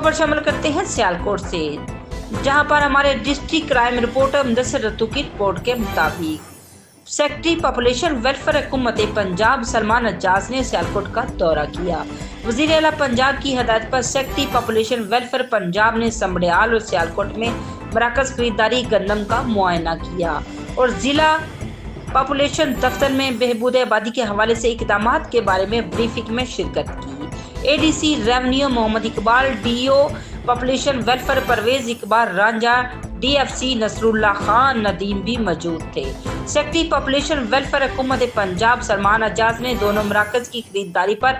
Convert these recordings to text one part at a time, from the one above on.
खबर शामिल करते हैं सियालकोट से, जहां पर हमारे district crime reporter Mudassir Ratu की रिपोर्ट के मुताबिक सेक्रेटरी पॉपुलेशन वेलफेयर हुकूमत पंजाब सलमान अज्जाज ने सियालकोट का दौरा किया। वज़ीर आला पंजाब की हदायत पर सेक्रेटरी पॉपुलेशन वेलफेयर पंजाब ने समड़ियाल और सियालकोट में मराकज़ खरीदारी गंदम का मुआयना किया और जिला पॉपुलेशन दफ्तर में बहबूद आबादी के हवाले से इक़दामात के बारे में ब्रीफिंग में शिरकत की। ADC revenue Mohammad Iqbal, DO population welfare Parvez Iqbal Ranjha, DFC Nasrullah Khan Nadeem भी मौजूद थे। सेक्रेटरी पॉपुलेशन वेलफेयर हुकूमत पंजाब सलमान अज्जाज ने दोनों मराकज़ की खरीदारी पर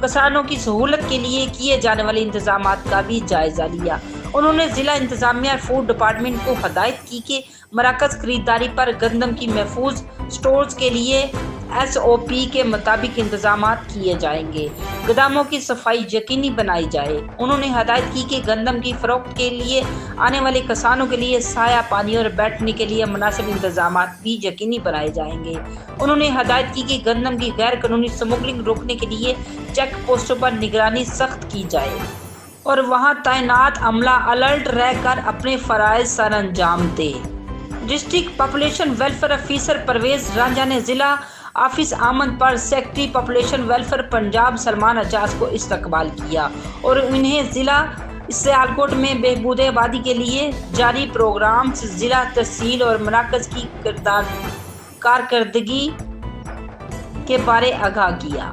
किसानों की सहूलत के लिए किए जाने वाले इंतजामात का भी जायजा लिया। उन्होंने जिला इंतजामिया और फूड डिपार्टमेंट को हदायत की कि मराकज़ खरीदारी पर गंदम की महफूज स्टोर्स के लिए SOP के मुताबिक इंतजामात किए जाएंगे, गोदामों की सफाई यकीनी बनाई जाए। उन्होंने हदायत की कि गंदम की फरोख्त के लिए आने वाले किसानों के लिए साया, पानी और बैठने के लिए मुनासिब इंतजामात भी यकीनी बनाए जाएंगे। उन्होंने हदायत की कि गंदम की गैर कानूनी स्मगलिंग रोकने के लिए चेक पोस्टों पर निगरानी सख्त की जाए और वहां तैनात अमला अलर्ट रहकर अपने फराइज सर अंजाम दे। District population welfare officer Parvez Ranjha ने जिला ऑफिस आमद पर secretary population welfare Punjab Salman Ajjaz को इस्तकबाल किया और उन्हें जिला सियालकोट में बहबूद आबादी के लिए जारी प्रोग्राम्स, जिला तहसील और मराकज़ की कारकर्दगी के बारे आगाह किया।